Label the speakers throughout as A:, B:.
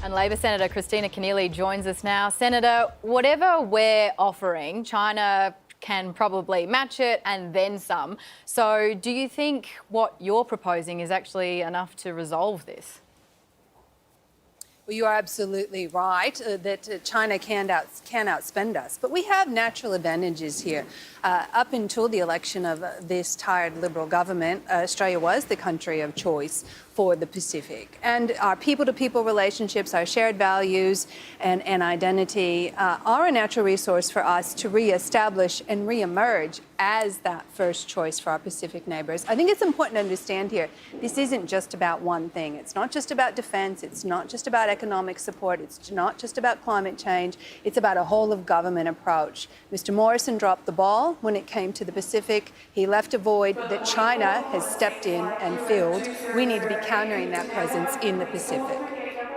A: And Labor Senator Kristina Keneally joins us now. Senator, whatever we're offering, China can probably match it and then some. So do you think what you're proposing is actually enough to resolve this?
B: Well, you are absolutely right that China can outspend us. But we have natural advantages here. Up until the election of this tired Liberal government, Australia was the country of choice for the Pacific. And our people-to-people relationships, our shared values and identity are a natural resource for us to re-establish and re-emerge as that first choice for our Pacific neighbours. I think it's important to understand here, this isn't just about one thing. It's not just about defence, it's not just about economic support, it's not just about climate change, it's about a whole-of-government approach. Mr Morrison dropped the ball when it came to the Pacific. He left a void that China has stepped in and filled. We need to be countering that presence in the Pacific.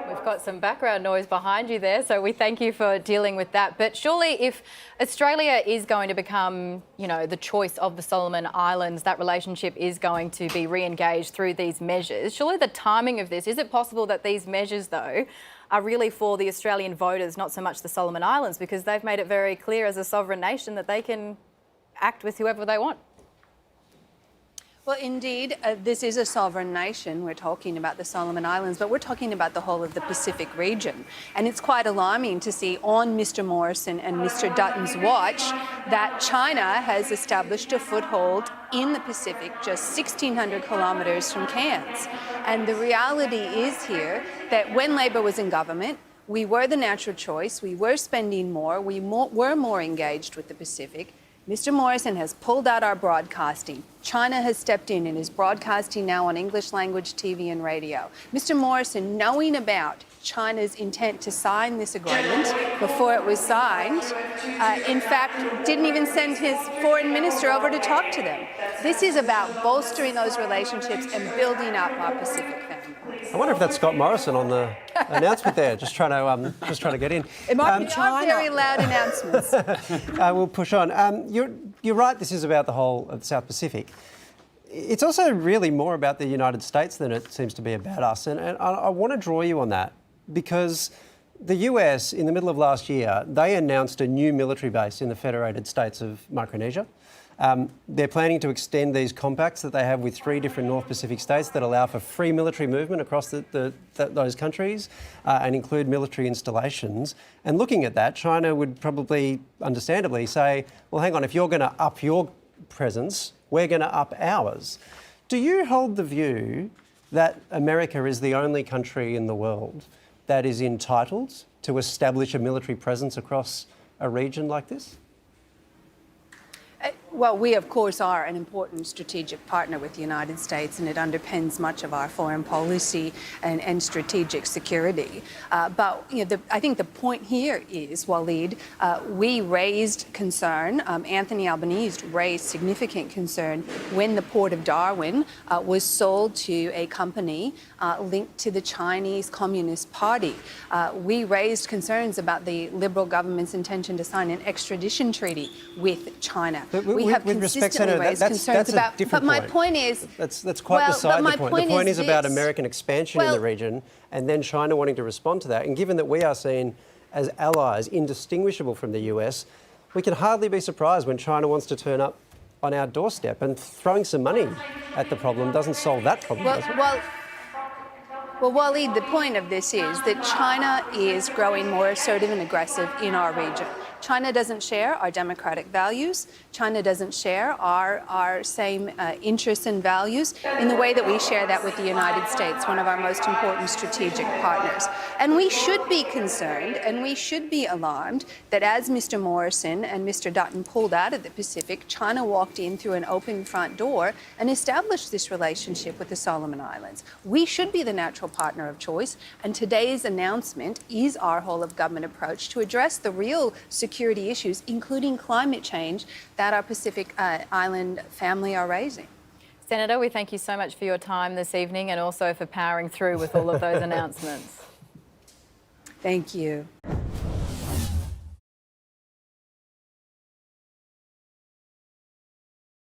A: We've got some background noise behind you there, so we thank you for dealing with that. But surely if Australia is going to become, the choice of the Solomon Islands, that relationship is going to be re-engaged through these measures. Surely the timing of this, is it possible that these measures, though, are really for the Australian voters, not so much the Solomon Islands, because they've made it very clear as a sovereign nation that they can act with whoever they want?
B: Well, indeed, this is a sovereign nation. We're talking about the Solomon Islands, but we're talking about the whole of the Pacific region. And it's quite alarming to see on Mr Morrison and Mr Dutton's watch that China has established a foothold in the Pacific just 1,600 kilometres from Cairns. And the reality is here that when Labor was in government, we were the natural choice, we were spending more, we were more engaged with the Pacific. Mr Morrison has pulled out our broadcasting. China has stepped in and is broadcasting now on English language TV and radio. Mr Morrison, knowing about China's intent to sign this agreement before it was signed, in fact, didn't even send his foreign minister over to talk to them. This is about bolstering those relationships and building up our Pacific family.
C: I wonder if that's Scott Morrison on the announcement there, just trying to get in.
B: It might be China. Very loud announcements.
C: We'll push on. You're right. This is about the whole of the South Pacific. It's also really more about the United States than it seems to be about us, and I want to draw you on that because the US, in the middle of last year, they announced a new military base in the Federated States of Micronesia. They're planning to extend these compacts that they have with 3 different North Pacific states that allow for free military movement across those countries and include military installations. And looking at that, China would probably, understandably, say, well, hang on, if you're going to up your presence, we're going to up ours. Do you hold the view that America is the only country in the world that is entitled to establish a military presence across a region like this?
B: Well, we, of course, are an important strategic partner with the United States, and it underpins much of our foreign policy and strategic security. But I think the point here is, Waleed, we raised concern, Anthony Albanese raised significant concern when the Port of Darwin was sold to a company linked to the Chinese Communist Party. We raised concerns about the Liberal government's intention to sign an extradition treaty with China. We have consistently raised concerns about. But my point is
C: that's quite beside the point. The point is about American expansion in the region, and then China wanting to respond to that. And given that we are seen as allies, indistinguishable from the US, we can hardly be surprised when China wants to turn up on our doorstep. And throwing some money at the problem doesn't solve that problem, does it?
B: Well, Waleed, the point of this is that China is growing more assertive and aggressive in our region. China doesn't share our democratic values. China doesn't share our same interests and values in the way that we share that with the United States, one of our most important strategic partners. And we should be concerned and we should be alarmed that as Mr Morrison and Mr Dutton pulled out of the Pacific, China walked in through an open front door and established this relationship with the Solomon Islands. We should be the natural partner of choice, and today's announcement is our whole-of-government approach to address the real security issues, including climate change, that our Pacific Island family are raising.
A: Senator, we thank you so much for your time this evening and also for powering through with all of those announcements.
B: Thank you.